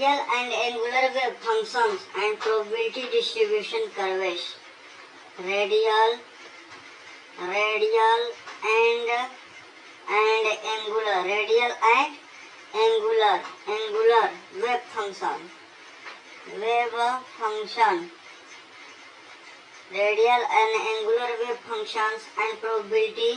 radial and angular wave functions and probability distribution curves. Radial and angular, radial and angular wave function, radial and angular wave functions and probability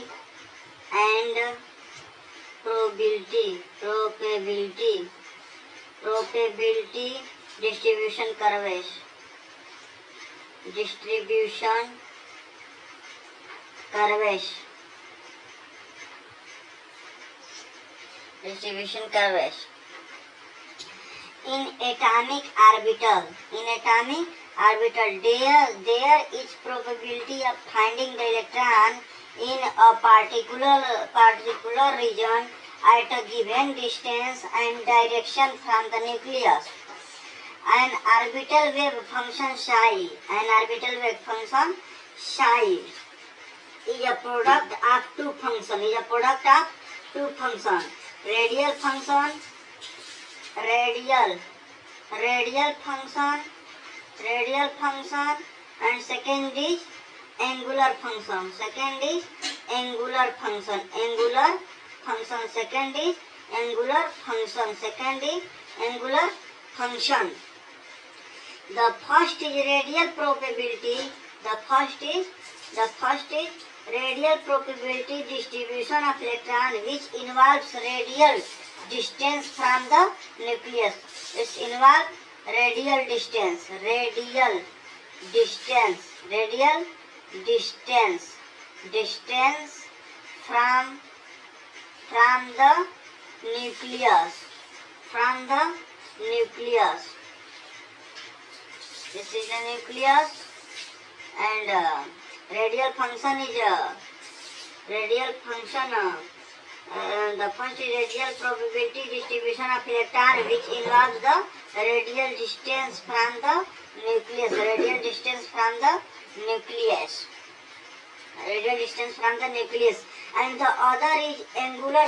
distribution curves. In atomic orbital, there is probability of finding the electron in a particular region at a given distance and direction from the nucleus. An orbital wave function psi is a product of two functions. Radial function, and second is angular function. Second is angular function. The first is radial probability. The first is radial probability distribution of electron, which involves radial distance from the nucleus. It involves radial distance from the nucleus. This is the nucleus, and radial function is the first is radial probability distribution of electron, which involves the radial distance from the nucleus. And the other is angular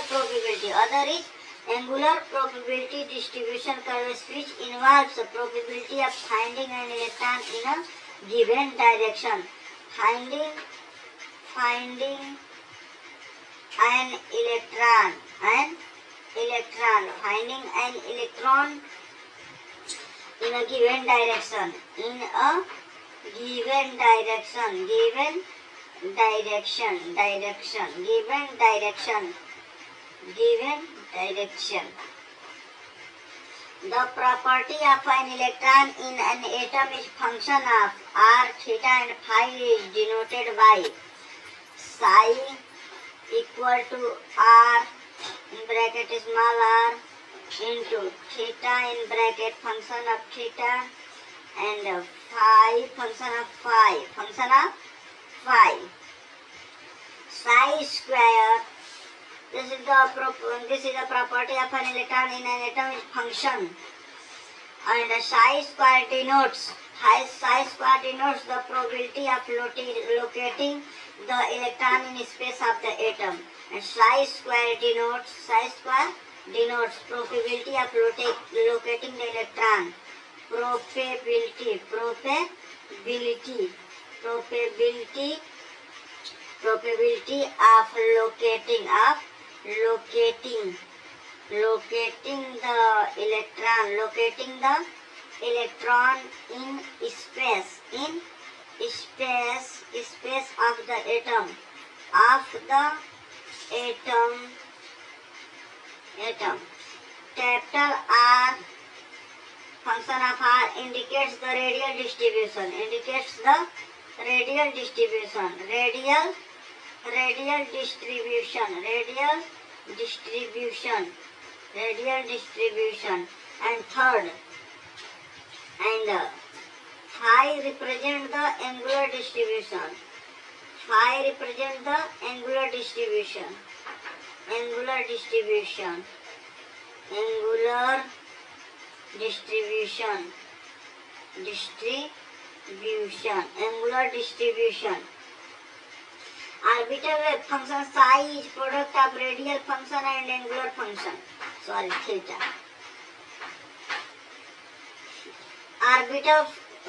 probability distribution curves, which involves the probability of finding an electron in a given direction. Finding an electron in a given direction. The property of an electron in an atom is function of r, theta and phi is denoted by psi equal to r in bracket small r into theta in bracket function of theta and phi function of phi. Psi square. This is the property of an electron in an atom is function, and psi square denotes the probability of locating the electron in space of the atom, and psi square denotes probability of locating the electron. Probability of locating the electron in space of the atom. Capital R function of R indicates the radial distribution. And third, and phi represent the angular distribution. Orbital wave function psi is product of radial function and angular function. Theta. orbital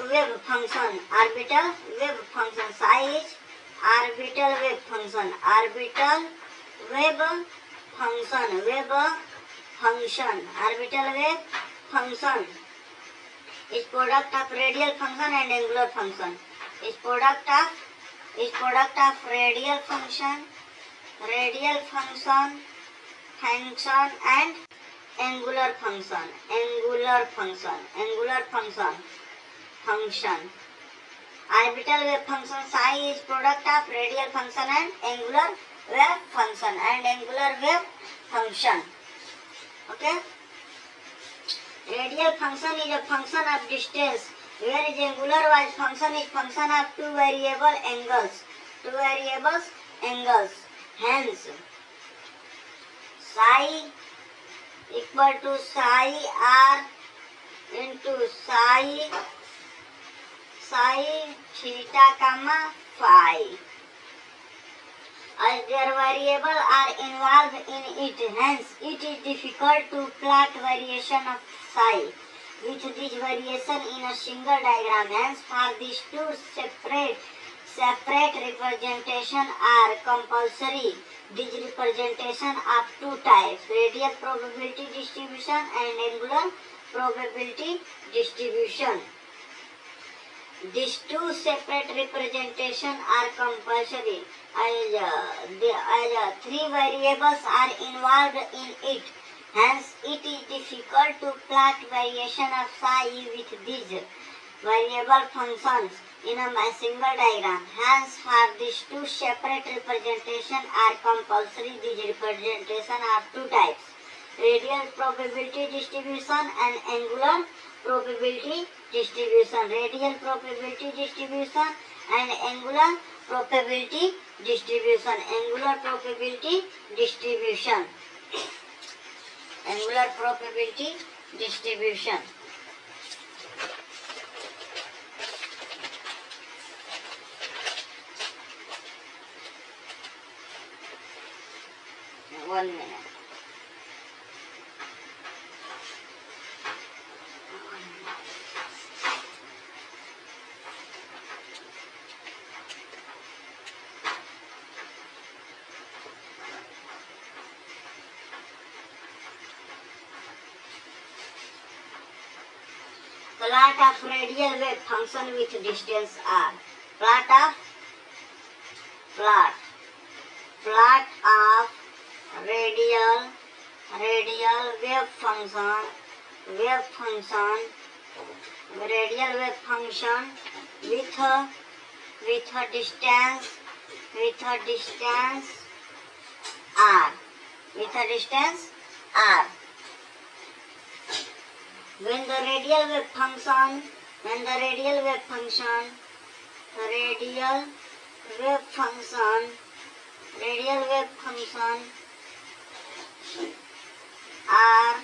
wave function. Orbital wave function. Psi is orbital wave function. Orbital wave function. Wave function. Orbital wave function is product of radial function and angular function. Is product of radial function, and angular function. Orbital wave function psi is product of radial function and angular wave function. Okay. Radial function is a function of distance, whereas angular wise function is function of two variable angles. Hence, psi equal to psi r into psi theta comma phi. As their variables are involved in it, hence it is difficult to plot variation of psi with this variation in a single diagram. Hence, for these two separate representations are compulsory. These representations of two types: radial probability distribution and angular probability distribution. These two separate representations are compulsory as three variables are involved in it. Hence, it is difficult to plot variation of psi with these variable functions in a single diagram. Hence, for these two separate representations are compulsory. These representations are two types: radial probability distribution and angular probability distribution. Radial probability distribution and angular probability distribution. Angular probability distribution. 1 minute. Plot of radial wave function with distance r. Plot of radial wave function with a distance r. When the radial wave function r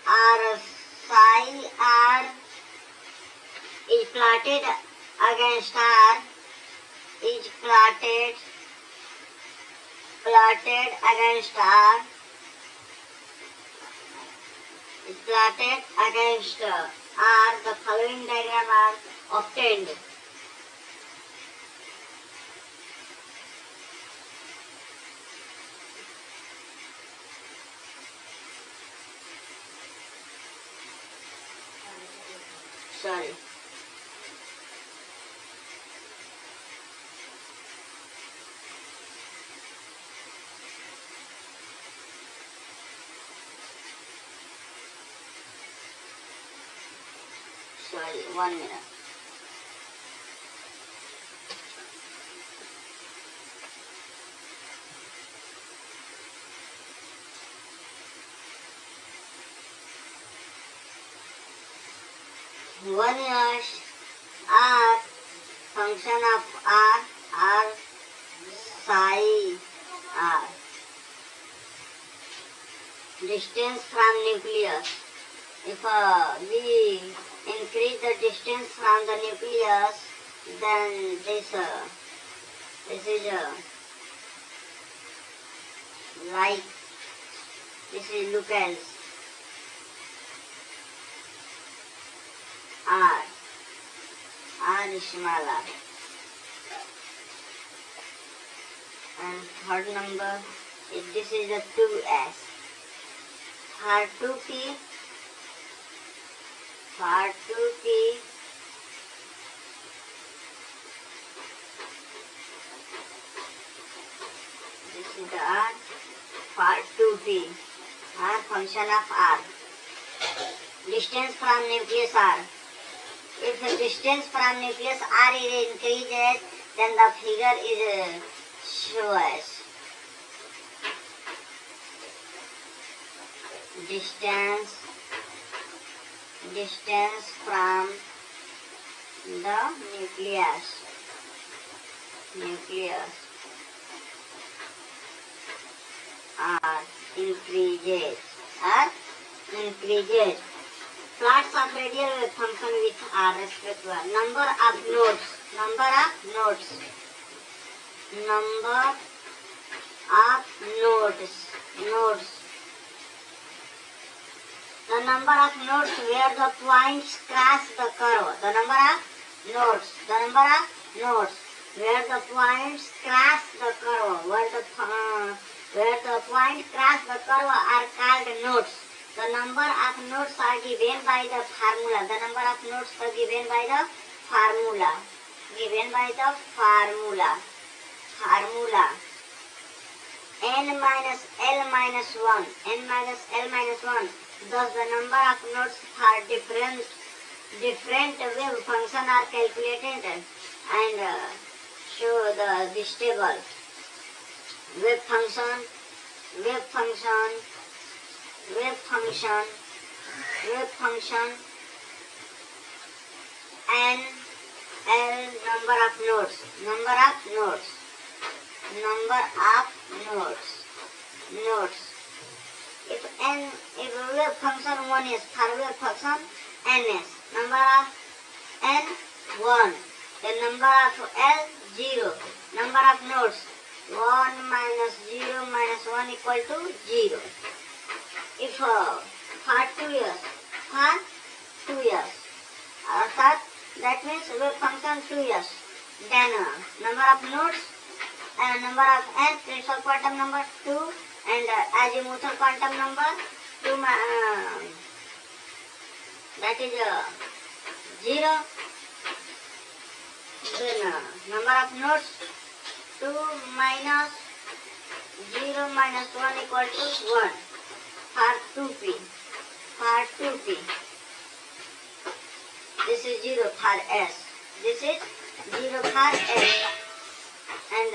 psi r is plotted against r, the following diagram are obtained. Sorry. Sorry, 1 minute. One is r function of r psi r. Distance from nucleus. If we increase the distance from the nucleus, then this is like this is look as R. R small r. And third number, this is the 2s. For 2p, this is the r. For 2p, r function of r. Distance from nucleus r. If the distance from nucleus r is increases, then the figure is shows distance from the nucleus r increases. Plots of radial wave function with r respect to r. Number of nodes. The number of nodes where the points cross the curve. The number of nodes where the points cross the curve. Where the point cross the curve are called nodes. The number of nodes are given by the formula. The number of nodes are given by the formula. N minus L minus 1. Thus the number of nodes for different wave function are calculated and show this table. Wave function N L number of nodes. If wave function 1 is, for wave function n is, number of n 1, then number of L 0, number of nodes 1 minus 0 minus 1 equal to 0. If for 2 years, that means wave function 2 years, then number of nodes and number of n, principal quantum number 2, and azimuthal quantum number 2, that is 0. Then number of nodes 2 minus 0 minus 1 equal to 1 for 2p. This is 0 for s. And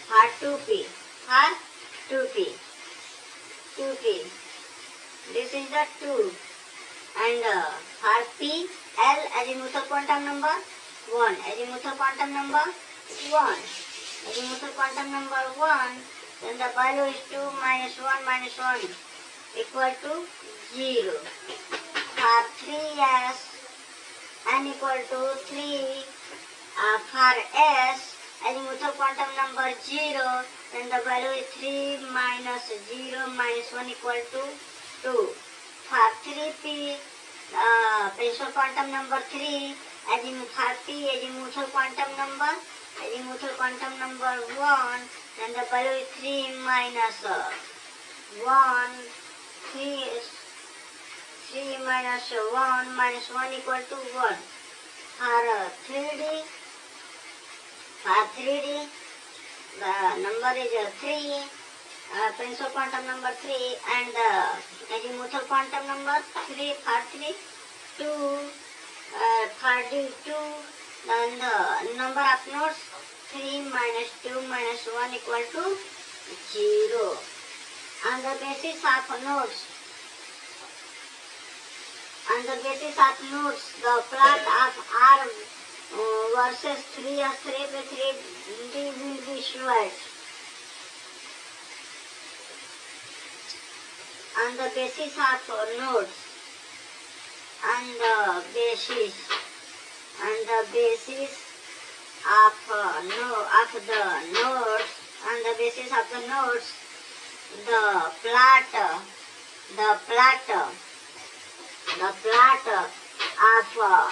for 2p. This is the 2. And for p, L azimuthal quantum number 1. Then the value is 2 minus 1 equal to 0. For 3s, n equal to 3. For s, azimuthal quantum number 0, then the value is 3 minus 0 minus 1 equal to 2. For 3p, principal quantum number 3, for p, azimuthal quantum number 1, then the value is 3 minus 1, 3 minus 1 minus 1 equal to 1. For 3d, the number is 3, principal quantum number 3, and the azimuthal quantum number 3, for 3, 2, for d 2, then the number of nodes 3 minus 2 minus 1 equal to 0. On the basis of nodes, the plot of R versus 3s 3 will be showed. On the basis of nodes, on the basis of the nodes, the plot the plot of r small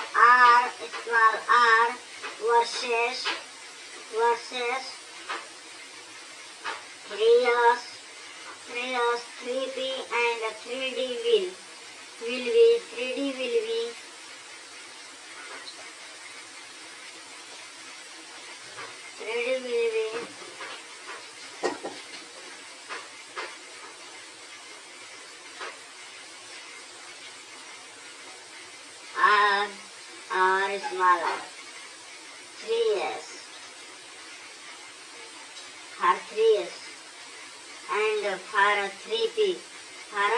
r versus 3p and 3D will be r smaller 3s for 3s and for 3p for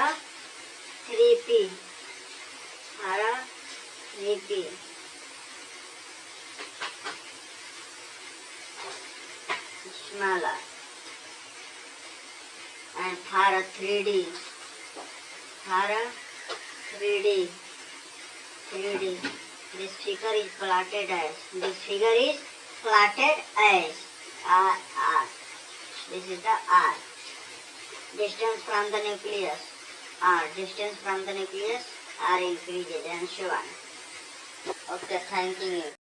3p for 3p smaller and for 3D for 3D 3D this figure is plotted as R. This is the R. Distance from the nucleus R increases and so on. Okay, thank you.